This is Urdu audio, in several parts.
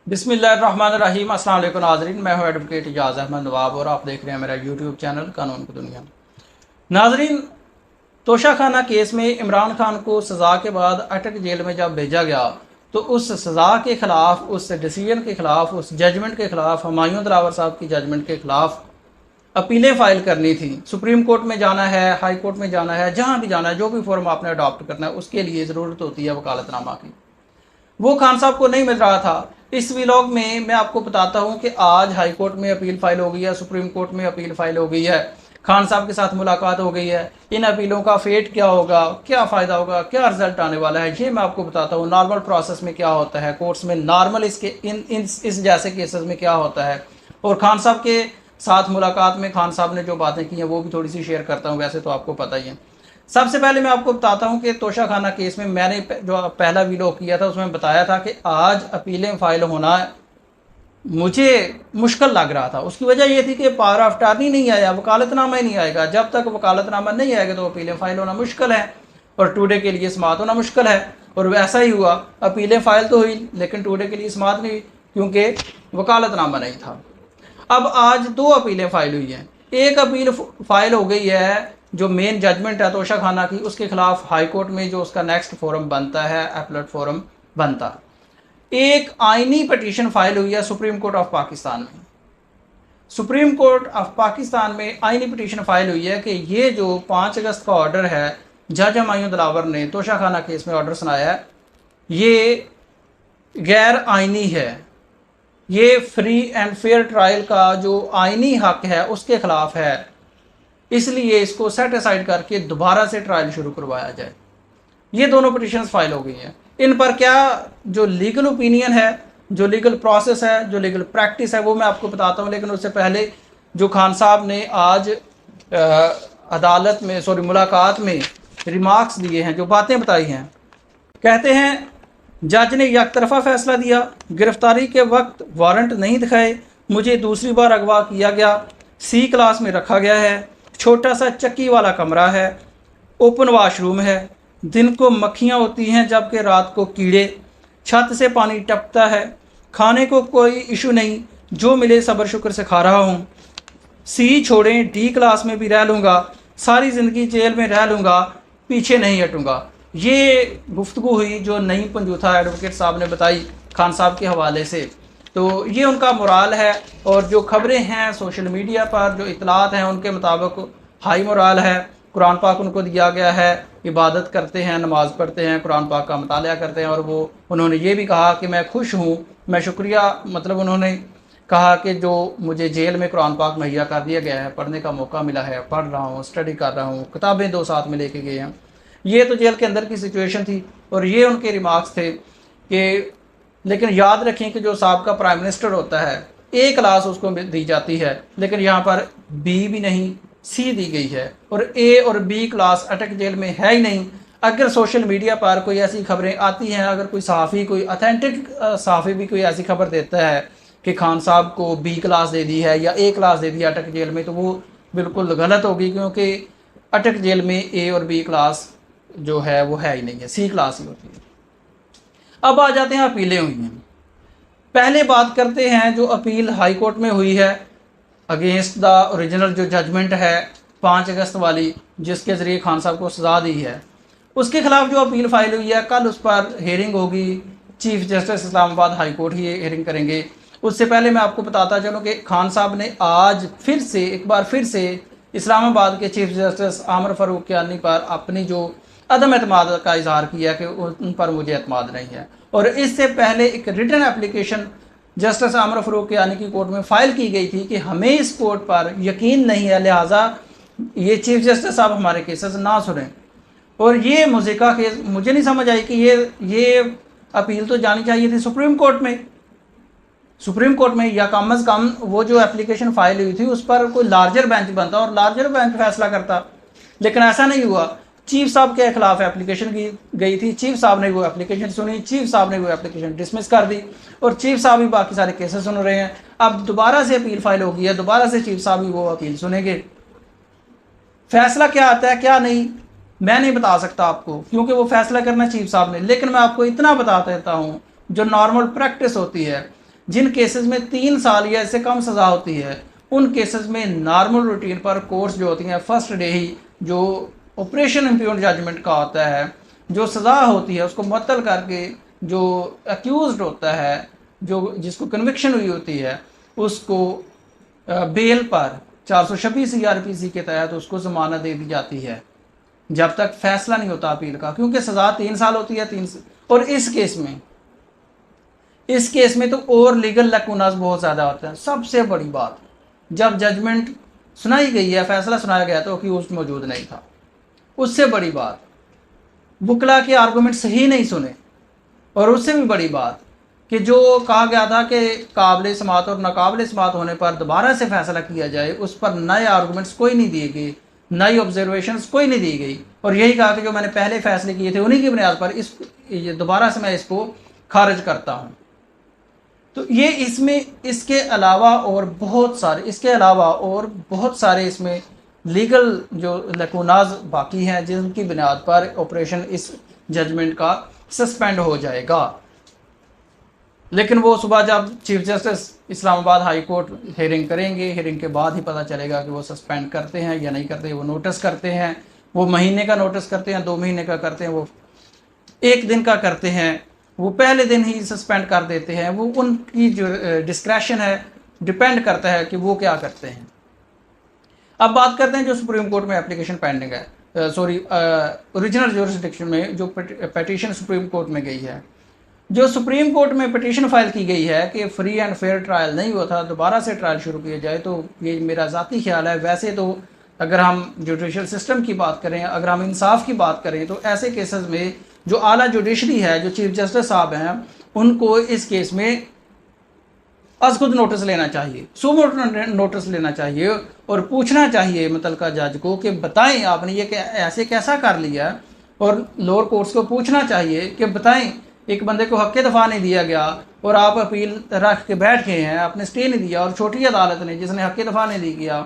بسم اللہ الرحمن الرحیم۔ السلام علیکم ناظرین، میں ہوں ایڈوکیٹ اعجاز احمد نواب اور آپ دیکھ رہے ہیں میرا یوٹیوب چینل قانون کی دنیا۔ ناظرین، توشہ خانہ کیس میں عمران خان کو سزا کے بعد اٹک جیل میں جب بھیجا گیا تو اس سزا کے خلاف، اس ڈیسیجن کے خلاف، اس ججمنٹ کے خلاف، ہمایوں دلاور صاحب کی ججمنٹ کے خلاف اپیلیں فائل کرنی تھی۔ سپریم کورٹ میں جانا ہے، ہائی کورٹ میں جانا ہے، جہاں بھی جانا ہے، جو بھی فورم آپ نے اڈاپٹ کرنا ہے، اس کے لیے ضرورت ہوتی ہے وکالت نامہ کی۔ وہ خان صاحب کو نہیں مل رہا تھا۔ اس ویلاگ میں آپ کو بتاتا ہوں کہ آج ہائی کورٹ میں اپیل فائل ہو گئی ہے، سپریم کورٹ میں اپیل فائل ہو گئی ہے، خان صاحب کے ساتھ ملاقات ہو گئی ہے۔ ان اپیلوں کا فیٹ کیا ہوگا، کیا فائدہ ہوگا، کیا رزلٹ آنے والا ہے، یہ میں آپ کو بتاتا ہوں۔ نارمل پروسیس میں کیا ہوتا ہے، کورٹس میں نارمل اس جیسے کیسز میں کیا ہوتا ہے، اور خان صاحب کے ساتھ ملاقات میں خان صاحب نے جو باتیں کی ہیں وہ بھی تھوڑی سی شیئر کرتا ہوں، ویسے تو آپ کو پتہ ہی ہے۔ سب سے پہلے میں آپ کو بتاتا ہوں کہ توشہ خانہ کیس میں نے جو پہلا ویلاگ کیا تھا اس میں بتایا تھا کہ آج اپیلیں فائل ہونا مجھے مشکل لگ رہا تھا۔ اس کی وجہ یہ تھی کہ پاور آف اٹارنی نہیں آیا، وکالت نامہ ہی نہیں آئے گا۔ جب تک وکالت نامہ نہیں آئے گا تو اپیلیں فائل ہونا مشکل ہے اور ٹوڈے کے لیے سماعت ہونا مشکل ہے، اور ویسا ہی ہوا۔ اپیلیں فائل تو ہوئی لیکن ٹوڈے کے لیے سماعت نہیں ہوئی کیونکہ وکالت نامہ نہیں تھا۔ اب آج دو اپیلیں فائل ہوئی ہیں۔ ایک اپیل فائل ہو گئی ہے جو مین ججمنٹ ہے توشہ خانہ کی، اس کے خلاف ہائی کورٹ میں جو اس کا نیکسٹ فورم بنتا ہے، ایپلٹ فورم بنتا۔ ایک آئینی پٹیشن فائل ہوئی ہے سپریم کورٹ آف پاکستان میں۔ سپریم کورٹ آف پاکستان میں آئینی پٹیشن فائل ہوئی ہے کہ یہ جو 5 اگست کا آرڈر ہے، جج ہمایوں دلاور نے توشہ خانہ کیس میں آرڈر سنایا ہے، یہ غیر آئینی ہے۔ یہ فری اینڈ فیئر ٹرائل کا جو آئینی حق ہے اس کے خلاف ہے، اس لیے اس کو سیٹ اسائڈ کر کے دوبارہ سے ٹرائل شروع کروایا جائے۔ یہ دونوں پٹیشنز فائل ہو گئی ہیں۔ ان پر کیا جو لیگل اوپینین ہے، جو لیگل پروسیس ہے، جو لیگل پریکٹس ہے، وہ میں آپ کو بتاتا ہوں، لیکن اس سے پہلے جو خان صاحب نے آج عدالت میں ملاقات میں ریمارکس دیے ہیں، جو باتیں بتائی ہیں، کہتے ہیں جج نے یک طرفہ فیصلہ دیا، گرفتاری کے وقت وارنٹ نہیں دکھائے، مجھے دوسری بار اغوا کیا گیا، سی کلاس میں رکھا گیا ہے، چھوٹا سا چکی والا کمرہ ہے، اوپن واش روم ہے، دن کو مکھیاں ہوتی ہیں جبکہ رات کو کیڑے، چھت سے پانی ٹپکتا ہے، کھانے کو کوئی ایشو نہیں، جو ملے صبر شکر سے کھا رہا ہوں، سی چھوڑیں ڈی کلاس میں بھی رہ لوں گا، ساری زندگی جیل میں رہ لوں گا، پیچھے نہیں ہٹوں گا۔ یہ گفتگو ہوئی جو نعیم پنجوتھا ایڈوکیٹ صاحب نے بتائی خان صاحب کے حوالے سے۔ تو یہ ان کا مورال ہے، اور جو خبریں ہیں سوشل میڈیا پر، جو اطلاعات ہیں، ان کے مطابق ہائی مورال ہے۔ قرآن پاک ان کو دیا گیا ہے، عبادت کرتے ہیں، نماز پڑھتے ہیں، قرآن پاک کا مطالعہ کرتے ہیں، اور انہوں نے یہ بھی کہا کہ میں خوش ہوں، میں شکریہ، انہوں نے کہا کہ جو مجھے جیل میں قرآن پاک مہیا کر دیا گیا ہے، پڑھنے کا موقع ملا ہے، پڑھ رہا ہوں، اسٹڈی کر رہا ہوں، کتابیں 2 ساتھ میں لے کے گئے ہیں۔ یہ تو جیل کے اندر کی سچویشن تھی، اور یہ ان کے ریمارکس تھے کہ لیکن یاد رکھیں کہ جو سابقہ پرائم منسٹر ہوتا ہے، اے کلاس اس کو دی جاتی ہے، لیکن یہاں پر بی بھی نہیں، سی دی گئی ہے، اور اے اور بی کلاس اٹک جیل میں ہے ہی نہیں۔ اگر سوشل میڈیا پر کوئی ایسی خبریں آتی ہیں، اگر کوئی صحافی، کوئی اتھینٹک صحافی بھی کوئی ایسی خبر دیتا ہے کہ خان صاحب کو بی کلاس دے دی ہے یا اے کلاس دے دی ہے اٹک جیل میں، تو وہ بالکل غلط ہوگی، کیونکہ اٹک جیل میں اے اور بی کلاس جو ہے وہ ہے ہی نہیں ہے، سی کلاس ہی ہوتی ہے۔ اب آ جاتے ہیں اپیلیں ہوئی ہیں۔ پہلے بات کرتے ہیں جو اپیل ہائی کورٹ میں ہوئی ہے اگینسٹ دا اوریجنل جو ججمنٹ ہے 5 اگست والی، جس کے ذریعے خان صاحب کو سزا دی ہے، اس کے خلاف جو اپیل فائل ہوئی ہے، کل اس پر ہیئرنگ ہوگی۔ چیف جسٹس اسلام آباد ہائی کورٹ ہی ہیئرنگ کریں گے۔ اس سے پہلے میں آپ کو بتاتا چلوں کہ خان صاحب نے آج ایک بار پھر سے اسلام آباد کے چیف جسٹس عامر فاروق کیانی پر اپنی جو عدم اعتماد کا اظہار کیا کہ ان پر مجھے اعتماد نہیں ہے، اور اس سے پہلے ایک ریٹن اپلیکیشن جسٹس عامر فاروق کیانی کی کورٹ میں فائل کی گئی تھی کہ ہمیں اس کورٹ پر یقین نہیں ہے، لہٰذا یہ چیف جسٹس صاحب ہمارے کیسز نہ سنیں۔ اور یہ مذکرہ کیس مجھے نہیں سمجھ آئی کہ یہ اپیل تو جانی چاہیے تھی سپریم کورٹ میں یا کم از کم وہ جو اپلیکیشن فائل ہوئی تھی اس پر کوئی لارجر بینچ بنتا اور لارجر بینچ فیصلہ کرتا، لیکن ایسا نہیں ہوا۔ چیف صاحب کے خلاف اپلیکیشن کی گئی تھی، چیف صاحب نے وہ اپلیکیشن سنی، چیف صاحب نے وہ اپلیکیشن ڈسمس کر دی، اور چیف صاحب بھی باقی سارے کیسز سن رہے ہیں۔ اب دوبارہ سے اپیل فائل ہو گئی ہے، دوبارہ سے چیف صاحب بھی وہ اپیل سنیں گے۔ فیصلہ کیا آتا ہے کیا نہیں میں نہیں بتا سکتا آپ کو، کیونکہ وہ فیصلہ کرنا چیف صاحب نے، لیکن میں آپ کو اتنا بتا دیتا ہوں جو نارمل پریکٹس ہوتی ہے جن کیسز میں 3 سال یا اس سے کم سزا ہوتی ہے ان کیسز میں نارمل روٹین پر کورس جو ہوتی ہیں فرسٹ ڈے ہی جو آپریشن امپیون ججمنٹ کا ہوتا ہے، جو سزا ہوتی ہے اس کو معطل کر کے جو ایکیوزڈ ہوتا ہے، جو جس کو کنوکشن ہوئی ہوتی ہے، اس کو بیل پر 426 CRPC کے تحت اس کو ضمانت دے دی جاتی ہے جب تک فیصلہ نہیں ہوتا اپیل کا، کیونکہ سزا 3 سال ہوتی ہے۔ اور اس کیس میں تو اور لیگل لیکوناز بہت زیادہ ہوتے ہیں۔ سب سے بڑی بات، جب ججمنٹ سنائی گئی ہے، فیصلہ سنایا گیا تو اکیوزڈ موجود نہیں تھا۔ اس سے بڑی بات، وکلا کے آرگومنٹ صحیح نہیں سنے، اور اس سے بھی بڑی بات کہ جو کہا گیا تھا کہ قابل سماعت اور ناقابل سماعت ہونے پر دوبارہ سے فیصلہ کیا جائے، اس پر نئے آرگومنٹس کوئی نہیں دیے گئے، نئی آبزرویشنز کوئی نہیں دی گئی، اور یہی کہا کہ جو میں نے پہلے فیصلے کیے تھے انہی کی بنیاد پر دوبارہ سے میں اس کو خارج کرتا ہوں۔ تو یہ اس کے علاوہ اور بہت سارے اس میں لیگل جو لیکوناز باقی ہیں جن کی بنیاد پر آپریشن اس ججمنٹ کا سسپینڈ ہو جائے گا۔ لیکن وہ صبح جب چیف جسٹس اسلام آباد ہائی کورٹ ہیئرنگ کریں گے، ہیئرنگ کے بعد ہی پتہ چلے گا کہ وہ سسپینڈ کرتے ہیں یا نہیں کرتے۔ وہ نوٹس کرتے ہیں، وہ مہینے کا نوٹس کرتے ہیں، 2 مہینے کا کرتے ہیں، وہ 1 دن کا کرتے ہیں، وہ پہلے دن ہی سسپینڈ کر دیتے ہیں۔ وہ ان کی جو ڈسکریشن ہے، ڈپینڈ کرتا ہے کہ وہ کیا کرتے ہیں۔ اب بات کرتے ہیں جو سپریم کورٹ میں اپلیکیشن پینڈنگ ہے، اوریجنل جورسڈکشن میں جو پٹیشن سپریم کورٹ میں گئی ہے، جو سپریم کورٹ میں پٹیشن فائل کی گئی ہے کہ فری اینڈ فیئر ٹرائل نہیں ہوا تھا، دوبارہ سے ٹرائل شروع کیا جائے، تو یہ میرا ذاتی خیال ہے۔ ویسے تو اگر ہم جوڈیشل سسٹم کی بات کریں، اگر ہم انصاف کی بات کریں، تو ایسے کیسز میں جو اعلیٰ جوڈیشری ہے، جو چیف جسٹس صاحب ہیں، ان کو اس کیس میں از خود نوٹس لینا چاہیے، نوٹس لینا چاہیے، اور پوچھنا چاہیے متعلقہ جج کو کہ بتائیں آپ نے یہ ایسے کیسا کر لیا، اور لوور کورٹس کو پوچھنا چاہیے کہ بتائیں ایک بندے کو حق دفاع نہیں دیا گیا اور آپ اپیل رکھ کے بیٹھ گئے ہیں، آپ نے اسٹے نہیں دیا، اور چھوٹی عدالت نے جس نے حق دفاع نہیں دی گیا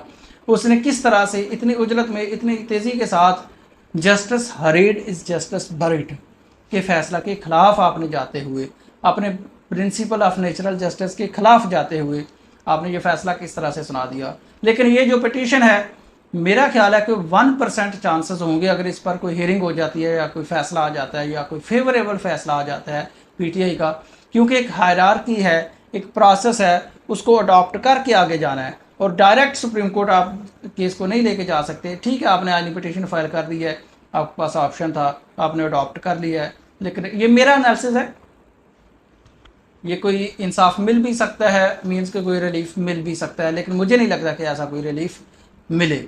اس نے کس طرح سے اتنی عجلت میں اتنی تیزی کے ساتھ جسٹس ہریڈ از جسٹس بریڈ کے فیصلہ کے خلاف آپ نے جاتے ہوئے، اپنے پرنسپل آف نیچرل جسٹس کے خلاف جاتے ہوئے آپ نے یہ فیصلہ کس طرح سے سنا دیا۔ لیکن یہ جو پٹیشن ہے، میرا خیال ہے کہ 1% چانسز ہوں گے اگر اس پر کوئی ہیئرنگ ہو جاتی ہے یا کوئی فیصلہ آ جاتا ہے یا کوئی فیوریبل فیصلہ آ جاتا ہے PTI کا، کیونکہ ایک ہائرارکی ہے، ایک پروسیس ہے، اس کو اڈاپٹ کر کے آگے جانا ہے، اور ڈائریکٹ سپریم کورٹ آپ کیس کو نہیں لے کے جا سکتے۔ ٹھیک ہے، آپ نے آئینی پٹیشن فائل کر دی ہے، آپ کے پاس آپشن تھا، آپ نے اڈاپٹ کر لیا ہے، لیکن یہ میرا انالیسس ہے، یہ کوئی انصاف مل بھی سکتا ہے، مینس کہ کوئی ریلیف مل بھی سکتا ہے، لیکن مجھے نہیں لگتا کہ ایسا کوئی ریلیف ملے۔